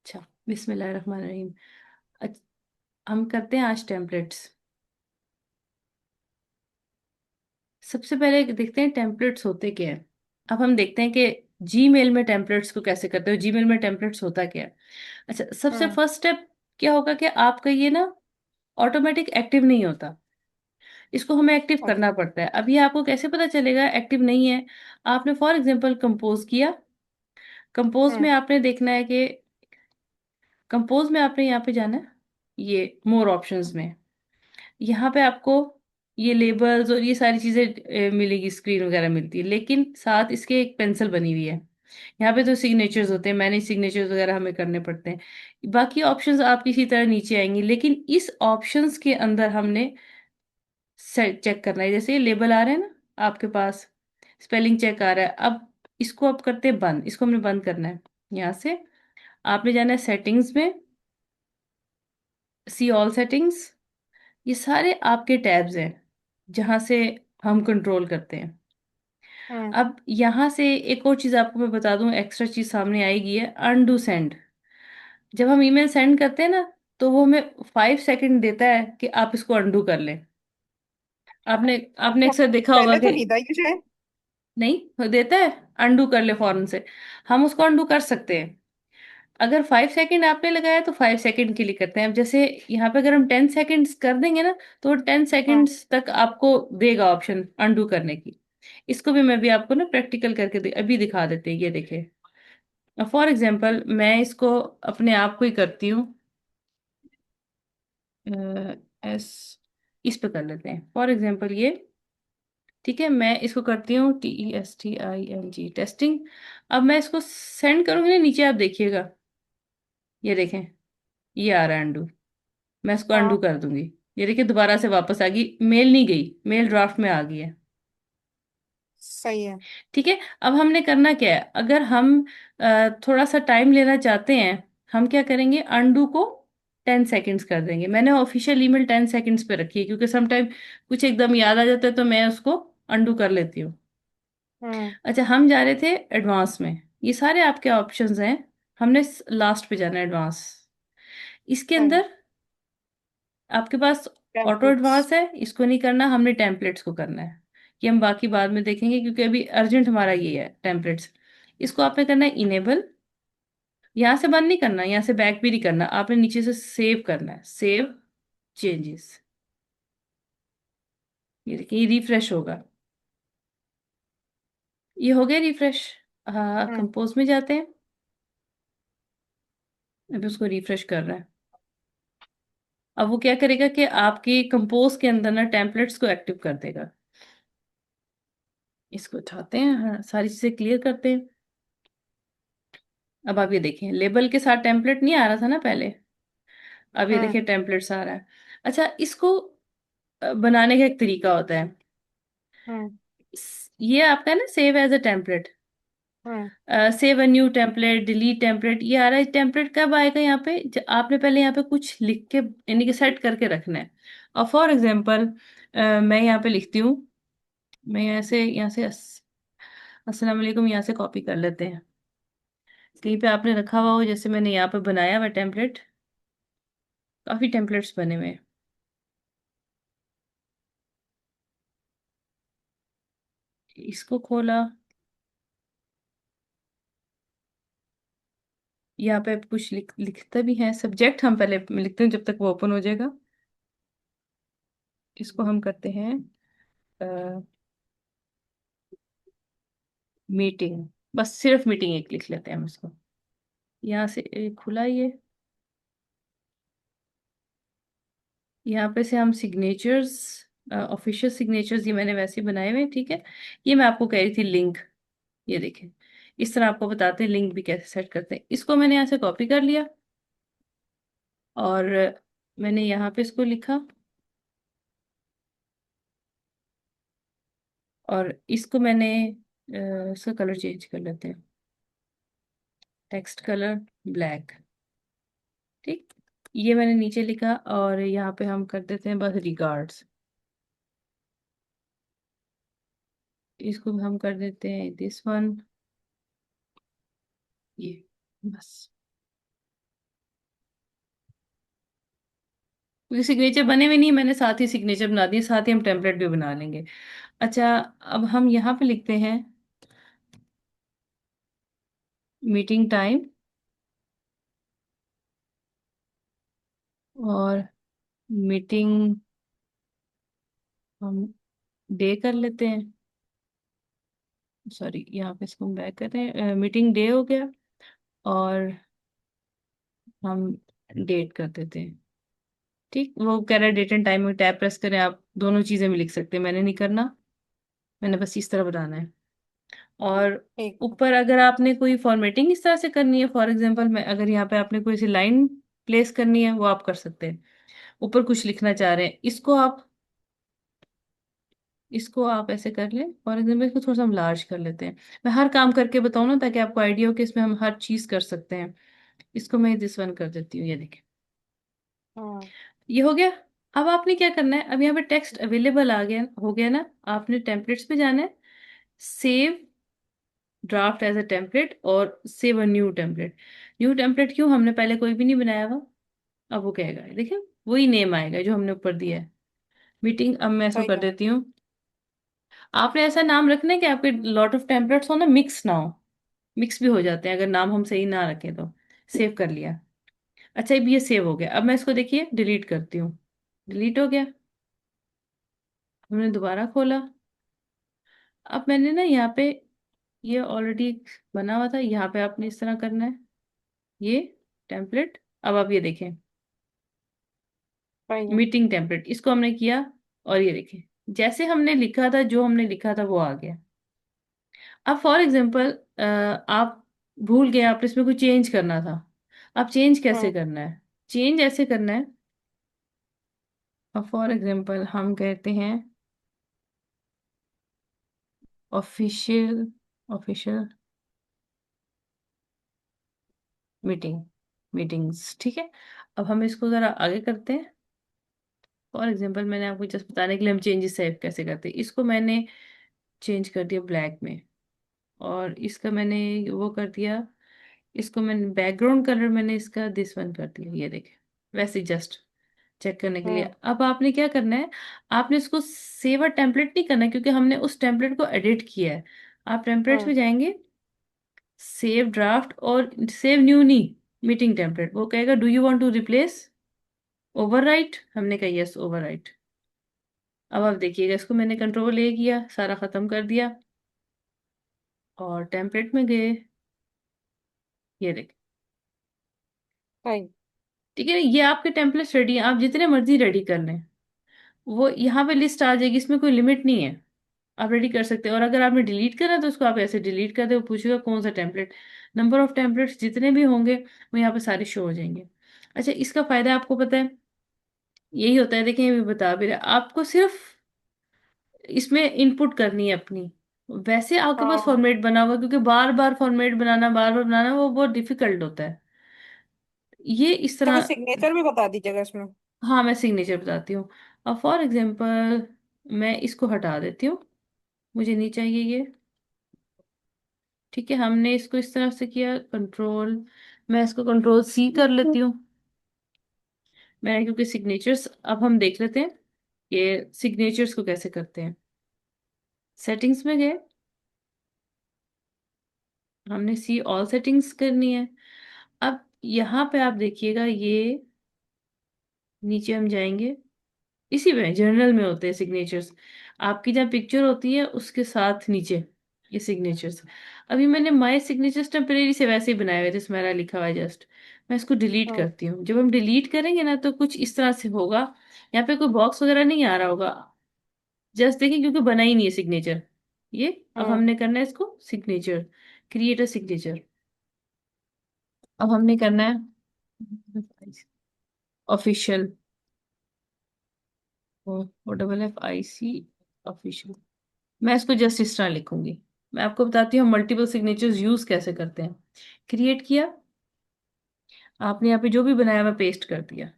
अच्छा, बिस्मिल्लाहिर्रहमानिर्रहीम। हम करते हैं आज टेम्पलेट्स। सबसे पहले देखते हैं टेम्पलेट्स होते क्या है। अब हम देखते हैं कि जीमेल में टेम्पलेट्स को कैसे करते हो। जीमेल में टेम्पलेट्स होता क्या है। अच्छा, सबसे हम्म। फर्स्ट स्टेप क्या होगा कि आपका ये ना ऑटोमेटिक एक्टिव नहीं होता। इसको हमें एक्टिव अच्छा। करना पड़ता है। अब ये आपको कैसे पता चलेगा एक्टिव नहीं है। आपने फॉर एग्जांपल कंपोज किया। कंपोज में हम्म। आपने देखना है कि कंपोज में आपने यहाँ पे जाना है, ये मोर ऑप्शंस में। यहाँ पे आपको ये लेबल्स और ये सारी चीजें मिलेगी, स्क्रीन वगैरह मिलती है, लेकिन साथ इसके एक पेंसिल बनी हुई है। यहाँ पे तो सिग्नेचर्स होते हैं, मैनेज सिग्नेचर्स वगैरह हमें करने पड़ते हैं। बाकी ऑप्शंस आप इसी तरह नीचे आएंगी, लेकिन इस ऑप्शंस के अंदर हमने चेक करना है। जैसे ये लेबल आ रहे हैं ना आपके पास, स्पेलिंग चेक आ रहा है। अब इसको आप करते हैं बंद, इसको हमने बंद करना है। यहाँ से आपने जाना है सेटिंग्स में, सी ऑल सेटिंग्स। ये सारे आपके टैब्स हैं जहां से हम कंट्रोल करते हैं। हम्म। अब यहाँ से एक और चीज आपको मैं बता दूं, एक्स्ट्रा चीज सामने आएगी है, अनडू सेंड। जब हम ईमेल सेंड करते हैं ना, तो वो हमें 5 सेकंड देता है कि आप इसको अनडू कर लें। आपने आपने अच्छा, अक्सर देखा होगा पहले तो कि नहीं था ये शायद। नहीं देता है, अनडू कर ले फौरन से। हम उसको अनडू कर सकते हैं। अगर 5 सेकंड आपने लगाया तो 5 सेकंड के लिए करते हैं। अब जैसे यहाँ पे अगर हम 10 सेकंड्स कर देंगे ना, तो 10 सेकंड्स हम्म। तक आपको देगा ऑप्शन अनडू करने की। इसको भी मैं भी आपको ना प्रैक्टिकल करके अभी दिखा देते हैं। ये देखिए, फॉर एग्जाम्पल मैं इसको अपने आप को ही करती हूँ। एस, इस पे कर लेते हैं फॉर एग्जाम्पल ये। ठीक है, मैं इसको करती हूँ TESTING, टेस्टिंग। अब मैं इसको सेंड करूंगी ना, नीचे आप देखिएगा, ये देखें, ये आ रहा है अंडू। मैं इसको अंडू हाँ, कर दूंगी। ये देखिए दोबारा से वापस आ गई, मेल नहीं गई, मेल ड्राफ्ट में आ गई है। सही है। ठीक है। अब हमने करना क्या है, अगर हम थोड़ा सा टाइम लेना चाहते हैं, हम क्या करेंगे, अंडू को 10 सेकेंड्स कर देंगे। मैंने ऑफिशियल ईमेल 10 सेकेंड्स पे रखी है, क्योंकि समटाइम कुछ एकदम याद आ जाता है तो मैं उसको अंडू कर लेती हूँ। हम्म। अच्छा, हम जा रहे थे एडवांस में। ये सारे आपके ऑप्शंस हैं, हमने लास्ट पे जाना है, एडवांस। इसके सही। अंदर आपके पास ऑटो टेम्पलेट्स। एडवांस है, इसको नहीं करना, हमने टेम्पलेट्स को करना है। ये हम बाकी बाद में देखेंगे, क्योंकि अभी अर्जेंट हमारा ये है टेम्पलेट्स। इसको आपने करना है इनेबल। यहाँ से बंद नहीं करना, यहाँ से बैक भी नहीं करना, आपने नीचे से सेव करना है, सेव चेंजेस। ये देखिए, ये रिफ्रेश होगा। ये हो गया रिफ्रेश। हाँ, हम्म। कंपोज में जाते हैं। अभी उसको रिफ्रेश कर रहा है। अब वो क्या करेगा कि आपके कंपोज के अंदर ना टेम्पलेट्स को एक्टिव कर देगा। इसको उठाते हैं, हाँ, सारी चीजें क्लियर करते हैं। अब आप ये देखें, लेबल के साथ टेम्पलेट नहीं आ रहा था ना पहले, अब ये हम्म। देखिए टेम्पलेट्स आ रहा है। अच्छा, इसको बनाने का एक तरीका होता है। हम्म। ये आपका है ना, save as a template, hmm. Save a new template, delete template, ये आ रहा है। टेम्पलेट कब आएगा यहाँ पे, आपने पहले यहाँ पे कुछ लिख के यानी कि सेट करके रखना है। और फॉर एग्जाम्पल मैं यहाँ पे लिखती हूँ, मैं यहाँ से अस्सलाम वालेकुम यहाँ से कॉपी कर लेते हैं। कहीं पे आपने रखा हुआ हो, जैसे मैंने यहाँ पे बनाया हुआ टेम्पलेट, काफी टेम्पलेट्स बने हुए हैं। इसको खोला, यहाँ पे कुछ लिखता भी है, सब्जेक्ट हम पहले लिखते हैं जब तक वो ओपन हो जाएगा। इसको हम करते हैं मीटिंग, बस सिर्फ मीटिंग एक लिख लेते हैं हम इसको। यहाँ से एक खुला ये, यहाँ पे से हम सिग्नेचर्स, ऑफिशियल सिग्नेचर्स, ये मैंने वैसे ही बनाए हुए हैं। ठीक है, ये मैं आपको कह रही थी लिंक। ये देखें, इस तरह आपको बताते हैं लिंक भी कैसे सेट करते हैं। इसको मैंने यहाँ से कॉपी कर लिया, और मैंने यहाँ पे इसको लिखा, और इसको मैंने इसका कलर चेंज कर लेते हैं, टेक्स्ट कलर ब्लैक। ठीक, ये मैंने नीचे लिखा, और यहाँ पे हम कर देते हैं बस रिगार्ड्स। इसको हम कर देते हैं दिस वन, ये, बस। क्योंकि सिग्नेचर बने हुए नहीं, मैंने साथ ही सिग्नेचर बना दिए, साथ ही हम टेम्पलेट भी बना लेंगे। अच्छा, अब हम यहाँ पे लिखते हैं मीटिंग टाइम, और मीटिंग हम डे कर लेते हैं। सॉरी, यहाँ पे इसको हम बैक कर रहे हैं, मीटिंग डे हो गया, और हम डेट कर देते हैं। ठीक, वो कह रहा है डेट एंड टाइम में टैब प्रेस करें, आप दोनों चीजें भी लिख सकते हैं, मैंने नहीं करना, मैंने बस इस तरह बताना है। और ठीक है। ऊपर अगर आपने कोई फॉर्मेटिंग इस तरह से करनी है, फॉर एग्जांपल मैं अगर यहाँ पे आपने कोई सी लाइन प्लेस करनी है, वो आप कर सकते हैं। ऊपर कुछ लिखना चाह रहे हैं, इसको आप ऐसे कर लें, फॉर एग्जांपल इसको थोड़ा सा हम लार्ज कर लेते हैं। मैं हर काम करके बताऊँ ना, ताकि आपको आइडिया हो कि इसमें हम हर चीज कर सकते हैं। इसको मैं दिस वन कर देती हूँ, ये देखिए, हाँ। ये हो गया। अब आपने क्या करना है, अब यहाँ पे टेक्स्ट अवेलेबल आ गया, हो गया ना। आपने टेम्पलेट्स पे जाना है, save draft as a template, और save a new template. New template क्यों, हमने पहले कोई भी नहीं बनाया हुआ। अब वो कहेगा, देखिए वही नेम आएगा जो हमने ऊपर दिया है, मीटिंग। अब मैं इसको सही कर है। देती हूँ। आपने ऐसा नाम रखना है कि आपके लॉट ऑफ टेम्पलेट्स हो ना, मिक्स ना हो। मिक्स भी हो जाते हैं अगर नाम हम सही ना रखें तो। सेव कर लिया। अच्छा, अब ये सेव हो गया। अब मैं इसको देखिए डिलीट करती हूँ, डिलीट हो गया। हमने दोबारा खोला। अब मैंने ना यहाँ पे, ये ऑलरेडी बना हुआ था, यहाँ पे आपने इस तरह करना है, ये टेम्पलेट। अब आप ये देखें, सही है। मीटिंग टेम्पलेट, इसको हमने किया, और ये देखें, जैसे हमने लिखा था, जो हमने लिखा था वो आ गया। अब फॉर एग्जांपल आप भूल गए, आप इसमें कुछ चेंज करना था। अब चेंज कैसे हाँ। करना है, चेंज ऐसे करना है। अब फॉर एग्जांपल हम कहते हैं ऑफिशियल, ऑफिशियल मीटिंग, मीटिंग्स, ठीक है। अब हम इसको जरा आगे करते हैं। फॉर एग्जांपल मैंने आपको जस्ट बताने के लिए हम चेंजेस सेव कैसे करते हैं, इसको मैंने चेंज कर दिया ब्लैक में, और इसका मैंने वो कर दिया, इसको मैंने बैकग्राउंड कलर मैंने इसका दिस वन कर दिया, ये देखें। वैसे जस्ट चेक करने के लिए। हाँ। अब आपने क्या करना है, आपने इसको सेव अ टेम्पलेट नहीं करना है, क्योंकि हमने उस टेम्पलेट को एडिट किया है। आप टेम्पलेट्स में हाँ। जाएंगे, सेव ड्राफ्ट, और सेव न्यू नहीं, मीटिंग टेम्पलेट। वो कहेगा do you want to replace overwrite, हमने कहा यस ओवरराइट। अब आप देखिएगा, इसको मैंने कंट्रोल ए किया, सारा खत्म कर दिया, और टेम्पलेट में गए, ये देख। सही। ठीक है, ये आपके टेम्पलेट्स रेडी हैं, आप जितने मर्जी रेडी कर लें, वो यहाँ पे लिस्ट आ जाएगी, इसमें कोई लिमिट नहीं है। आप रेडी कर सकते हैं, और अगर आपने डिलीट करा तो उसको आप ऐसे डिलीट कर दे, वो पूछेगा कौन सा टेम्पलेट। नंबर ऑफ टेम्पलेट्स जितने भी होंगे वो यहाँ पे सारे शो हो जाएंगे। अच्छा, इसका फायदा आपको पता है, यही होता है, देखें ये भी बता भी रहा आपको, सिर्फ इसमें इनपुट करनी है अपनी। वैसे आपके पास हाँ। फॉर्मेट बना हुआ, क्योंकि बार बार फॉर्मेट बनाना, बार बार बनाना, वो बहुत डिफिकल्ट होता है। ये इस तो तरह। फिर सिग्नेचर भी बता दीजिएगा इसमें। हाँ, मैं सिग्नेचर बताती हूँ। अब फॉर एग्जांपल मैं इसको हटा देती हूँ, मुझे नहीं चाहिए ये। ठीक है, हमने इसको इस तरह से किया, कंट्रोल, मैं इसको कंट्रोल सी कर लेती हूँ। मैंने, क्योंकि सिग्नेचर्स, अब हम देख लेते हैं ये सिग्नेचर्स को कैसे करते हैं। सेटिंग्स में गए, हमने सी ऑल सेटिंग्स करनी है। अब यहाँ पे आप देखिएगा, ये नीचे हम जाएंगे, इसी में जनरल में होते हैं सिग्नेचर्स, आपकी जहाँ पिक्चर होती है उसके साथ नीचे ये सिग्नेचर्स। अभी मैंने माय सिग्नेचर्स टेम्परेरी से वैसे ही बनाए हुए थे, इसमें लिखा हुआ है जस्ट। मैं इसको डिलीट हाँ। करती हूँ। जब हम डिलीट करेंगे ना, तो कुछ इस तरह से होगा, यहाँ पे कोई बॉक्स वगैरह नहीं आ रहा होगा, जस्ट देखिए, क्योंकि बना ही नहीं है सिग्नेचर ये। अब हाँ। हमने करना है इसको सिग्नेचर, क्रिएट अ सिग्नेचर। अब हमने करना है official, O double F I C, official. मैं इसको जस्ट इस तरह लिखूंगी। मैं आपको बताती हूँ मल्टीपल सिग्नेचर्स यूज कैसे करते हैं। क्रिएट किया, आपने यहाँ पे जो भी बनाया हुआ पेस्ट कर दिया,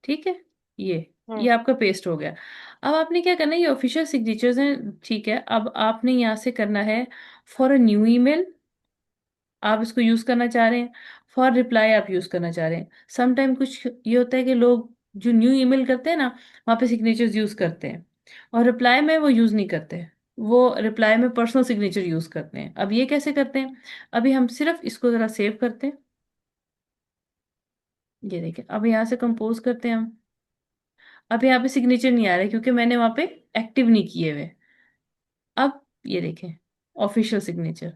ठीक है। ये हाँ। आपका पेस्ट हो गया। अब आपने क्या करना है, ये ऑफिशियल सिग्नेचर्स हैं, ठीक है। अब आपने यहाँ से करना है फॉर अ न्यू ईमेल, आप इसको यूज करना चाह रहे हैं। फॉर रिप्लाई आप यूज करना चाह रहे हैं। समटाइम कुछ ये होता है कि लोग जो न्यू ईमेल करते हैं ना, वहाँ पे सिग्नेचर्स यूज करते हैं, और रिप्लाई में वो यूज नहीं करते। वो रिप्लाई में पर्सनल सिग्नेचर यूज करते हैं। अब ये कैसे करते हैं? अभी हम सिर्फ इसको जरा सेव करते हैं। ये देखिए, अब यहाँ से कंपोज करते हैं हम। अब यहाँ पे सिग्नेचर नहीं आ रहा है क्योंकि मैंने वहां पे एक्टिव नहीं किए हुए। अब ये देखें, ऑफिशियल सिग्नेचर,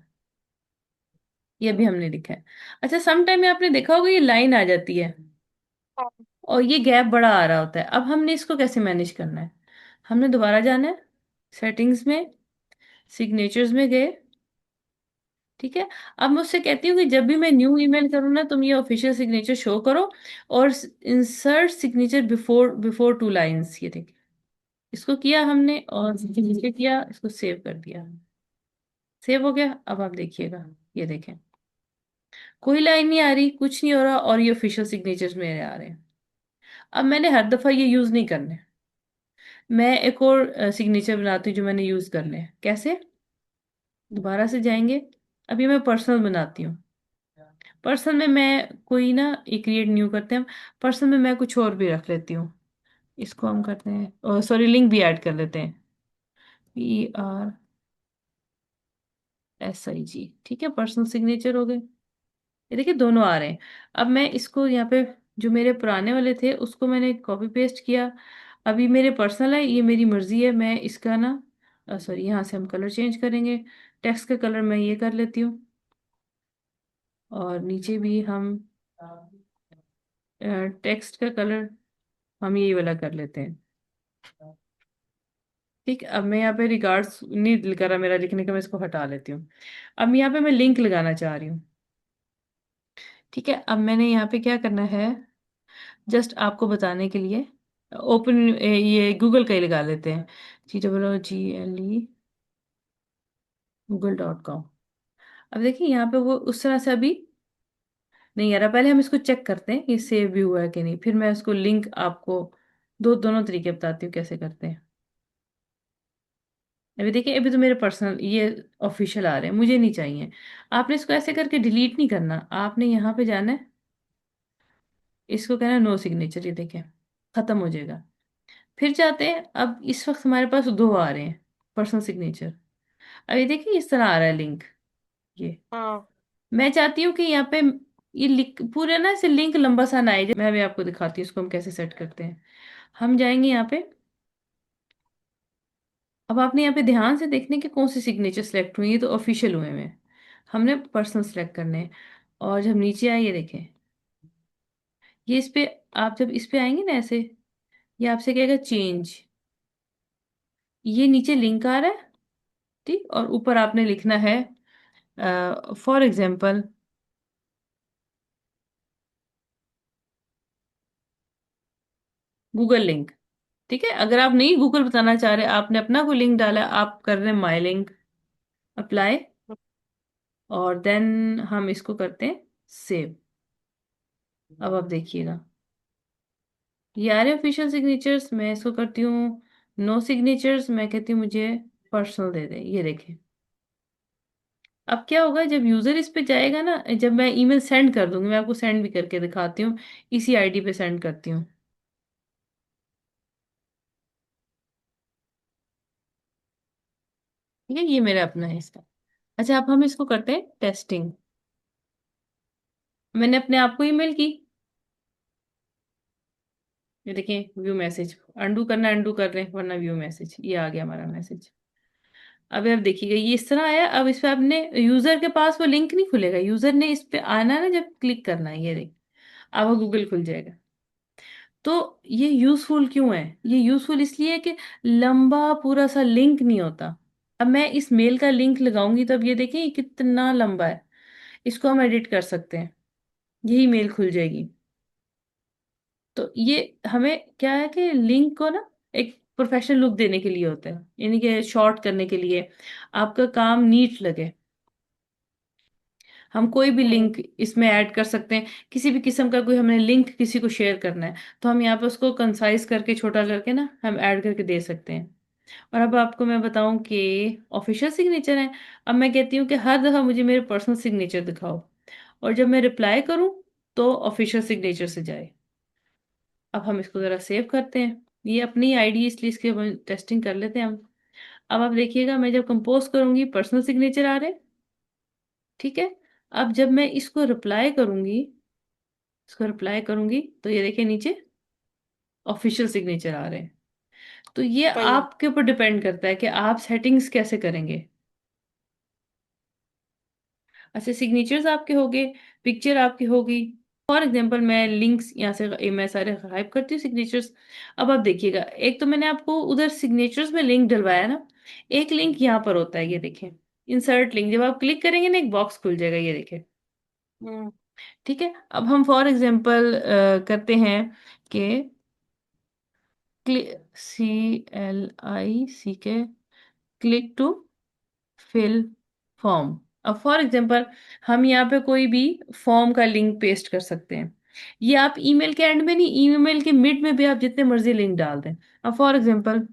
ये भी हमने लिखा है। अच्छा, सम टाइम में आपने देखा होगा ये लाइन आ जाती है हाँ। और ये गैप बड़ा आ रहा होता है। अब हमने इसको कैसे मैनेज करना है? हमने दोबारा जाना है, सेटिंग्स में, सिग्नेचर्स में गए। ठीक है। अब मैं उससे कहती हूँ कि जब भी मैं न्यू ईमेल करूँ ना, तुम ये ऑफिशियल सिग्नेचर शो करो, और insert signature before before two lines. ये देखिए, इसको किया हमने और नीचे किया, इसको सेव कर दिया। सेव हो गया। अब आप देखिएगा, ये देखें, कोई लाइन नहीं आ रही, कुछ नहीं हो रहा, और ये ऑफिशियल सिग्नेचर्स मेरे आ रहे हैं। अब मैंने हर दफा ये यूज नहीं करने। मैं एक और सिग्नेचर बनाती हूँ जो मैंने यूज करने हैं। कैसे? दोबारा से जाएंगे। अभी मैं पर्सनल बनाती हूँ। पर्सनल में मैं कोई ना, एक क्रिएट न्यू करते हैं। पर्सनल में मैं कुछ और भी रख लेती हूँ। इसको हम करते हैं, सॉरी, लिंक भी ऐड कर लेते हैं। PRSIG। ठीक है, पर्सनल सिग्नेचर हो गए। ये देखिए, दोनों आ रहे हैं। अब मैं इसको यहाँ पे, जो मेरे पुराने वाले थे उसको मैंने कॉपी पेस्ट किया। अभी मेरे पर्सनल है, ये मेरी मर्जी है, मैं इसका ना, सॉरी, यहाँ से हम कलर चेंज करेंगे। टेक्स्ट का कलर मैं ये कर लेती हूँ, और नीचे भी हम टेक्स्ट का कलर हम ये वाला कर लेते हैं। ठीक है, अब मैं यहाँ पे रिगार्ड्स नहीं लिख रहा मेरा लिखने का, मैं इसको हटा लेती हूँ। अब यहाँ पे मैं लिंक लगाना चाह रही हूँ। ठीक है, अब मैंने यहाँ पे क्या करना है, जस्ट आपको बताने के लिए, ओपन, ये गूगल का ही लगा लेते हैं। GOOGLE, google.com। अब देखिए यहाँ पे वो उस तरह से अभी नहीं आ रहा। पहले हम इसको चेक करते हैं ये सेव भी हुआ है कि नहीं, फिर मैं उसको लिंक आपको दोनों तरीके बताती हूँ कैसे करते हैं। अभी देखिए, अभी तो मेरे पर्सनल ये ऑफिशियल आ रहे हैं, मुझे नहीं चाहिए। आपने इसको ऐसे करके डिलीट नहीं करना, आपने यहाँ पे जाना है, इसको कहना है नो सिग्नेचर। ये देखें, खत्म हो जाएगा। फिर जाते हैं, अब इस वक्त हमारे पास दो आ रहे हैं पर्सनल सिग्नेचर। अब ये देखिए, इस तरह आ रहा है लिंक। ये हाँ। मैं चाहती हूँ कि यहाँ पे ये लिंक पूरे ना, ऐसे लिंक लंबा सा ना आए। मैं भी आपको दिखाती हूँ इसको हम कैसे सेट करते हैं। हम जाएंगे यहाँ पे। अब आपने यहाँ पे ध्यान से देखने के कौन से सिग्नेचर सेलेक्ट हुए, ये तो ऑफिशियल हुए हैं। हमने पर्सनल सेलेक्ट करने हैं। और जब नीचे आए, ये देखें, ये इस पे, आप जब इस पे आएंगे ना ऐसे, ये आपसे कहेगा चेंज। ये नीचे लिंक आ रहा है। ठीक, और ऊपर आपने लिखना है, फॉर एग्जाम्पल, गूगल लिंक। ठीक है, अगर आप नहीं गूगल बताना चाह रहे, आपने अपना कोई लिंक डाला, आप कर रहे हैं माई लिंक, अप्लाई, और देन हम इसको करते हैं सेव। अब आप देखिएगा, ये आ रहे ऑफिशियल सिग्नेचर्स। मैं इसको करती हूँ नो सिग्नेचर्स, मैं कहती हूँ मुझे पर्सनल दे दें। ये देखें, अब क्या होगा जब यूजर इस पे जाएगा ना, जब मैं ईमेल सेंड कर दूंगी, मैं आपको सेंड भी करके दिखाती हूँ, इसी आईडी पे सेंड करती हूँ। ठीक है, ये मेरा अपना है इसका। अच्छा, अब हम इसको करते हैं टेस्टिंग। मैंने अपने आप को ईमेल की। ये देखें, व्यू मैसेज, अंडू करना, अंडू कर रहे हैं, वरना व्यू मैसेज, ये आ गया हमारा मैसेज। अब देखिएगा, ये इस तरह आया। अब इस पे आपने, यूजर के पास वो लिंक नहीं खुलेगा, यूजर ने इस पे आना है ना, जब क्लिक करना है, ये देख, अब वो गूगल खुल जाएगा। तो ये यूजफुल क्यों है? ये यूजफुल इसलिए है कि लंबा पूरा सा लिंक नहीं होता। अब मैं इस मेल का लिंक लगाऊंगी, तो अब ये देखिए ये कितना लंबा है। इसको हम एडिट कर सकते हैं, यही मेल खुल जाएगी। तो ये हमें क्या है कि लिंक को ना एक प्रोफेशनल लुक देने के लिए होता है, यानी कि शॉर्ट करने के लिए, आपका काम नीट लगे। हम कोई भी हम्म। लिंक इसमें ऐड कर सकते हैं, किसी भी किस्म का कोई हमने लिंक किसी को शेयर करना है, तो हम यहाँ पे उसको कंसाइज करके, छोटा करके ना, हम ऐड करके दे सकते हैं। और अब आपको मैं बताऊं कि ऑफिशियल सिग्नेचर है। अब मैं कहती हूँ कि हर दफ़ा मुझे मेरे पर्सनल सिग्नेचर दिखाओ, और जब मैं रिप्लाई करूँ तो ऑफिशियल सिग्नेचर से जाए। अब हम इसको ज़रा सेव करते हैं। ये अपनी आईडी, इसलिए इसकी टेस्टिंग कर लेते हैं हम। अब आप देखिएगा, मैं जब कंपोज करूंगी पर्सनल सिग्नेचर आ रहे हैं, ठीक है। अब जब मैं इसको रिप्लाई करूंगी तो ये देखिए नीचे ऑफिशियल सिग्नेचर आ रहे हैं। तो ये सही है। आपके ऊपर डिपेंड करता है कि आप सेटिंग्स कैसे करेंगे। अच्छा, सिग्नेचर्स आपके हो गए, पिक्चर आपकी होगी। फॉर एग्जांपल मैं लिंक्स यहाँ से मैं सारे हाइप करती हूँ सिग्नेचर्स। अब आप देखिएगा, एक तो मैंने आपको उधर सिग्नेचर्स में लिंक डलवाया ना, एक लिंक यहाँ पर होता है, ये देखें, इंसर्ट लिंक। जब आप क्लिक करेंगे ना, एक बॉक्स खुल जाएगा, ये देखें। हम्म। ठीक है, अब हम फॉर एग्जांपल करते हैं कि CLICK, click to fill form. अब फॉर एग्जांपल हम यहाँ पे कोई भी फॉर्म का लिंक पेस्ट कर सकते हैं। ये आप ईमेल के एंड में नहीं, ईमेल के मिड में भी आप जितने मर्जी लिंक डाल दें। अब फॉर एग्जांपल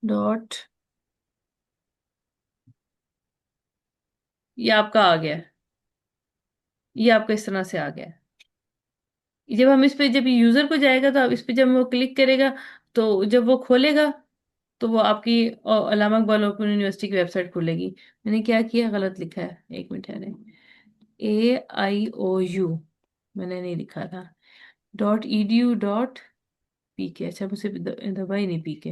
डॉट, ये आपका आ गया है, ये आपका इस तरह से आ गया है। जब हम इस पे, जब यूजर को जाएगा तो आप इस पे जब वो क्लिक करेगा, तो जब वो खोलेगा तो वो आपकी अलामा इकबाल ओपन यूनिवर्सिटी की वेबसाइट खुलेगी। मैंने क्या किया, गलत लिखा है, एक मिनट है, AIOU मैंने नहीं लिखा था, .edu.pk। अच्छा, मुझे दबा ही नहीं पीके।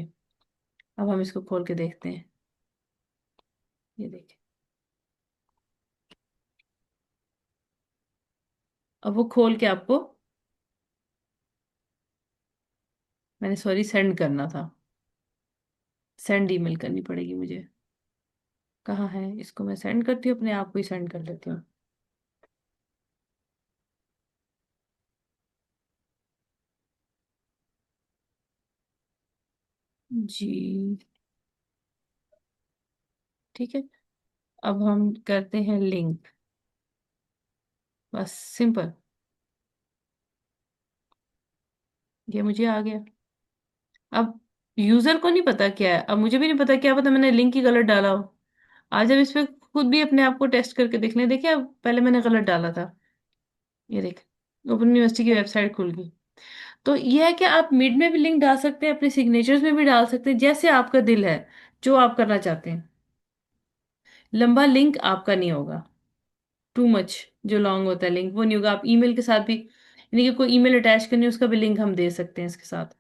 अब हम इसको खोल के देखते हैं, ये देखिए। अब वो खोल के आपको, मैंने सॉरी सेंड करना था, सेंड ईमेल करनी पड़ेगी मुझे। कहाँ है, इसको मैं सेंड करती हूँ, अपने आप को ही सेंड कर लेती हूँ। जी, ठीक है। अब हम करते हैं लिंक, बस सिंपल, ये मुझे आ गया। अब यूजर को नहीं पता क्या है, अब मुझे भी नहीं पता, क्या पता मैंने लिंक ही गलत डाला हो। आज अब इस पे खुद भी अपने आप को टेस्ट करके देख लें। देखिए, अब पहले मैंने गलत डाला था, ये देख, ओपन यूनिवर्सिटी की वेबसाइट खुल गई। तो यह है कि आप मिड में भी लिंक डाल सकते हैं, अपने सिग्नेचर्स में भी डाल सकते हैं, जैसे आपका दिल है, जो आप करना चाहते हैं। लंबा लिंक आपका नहीं होगा, टू मच जो लॉन्ग होता है लिंक वो नहीं होगा। आप ईमेल के साथ भी, यानी कि कोई ईमेल अटैच करनी है, उसका भी लिंक हम दे सकते हैं इसके साथ।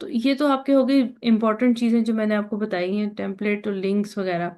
तो ये तो आपके हो गई इंपॉर्टेंट चीजें जो मैंने आपको बताई हैं, टेम्पलेट और लिंक्स वगैरह।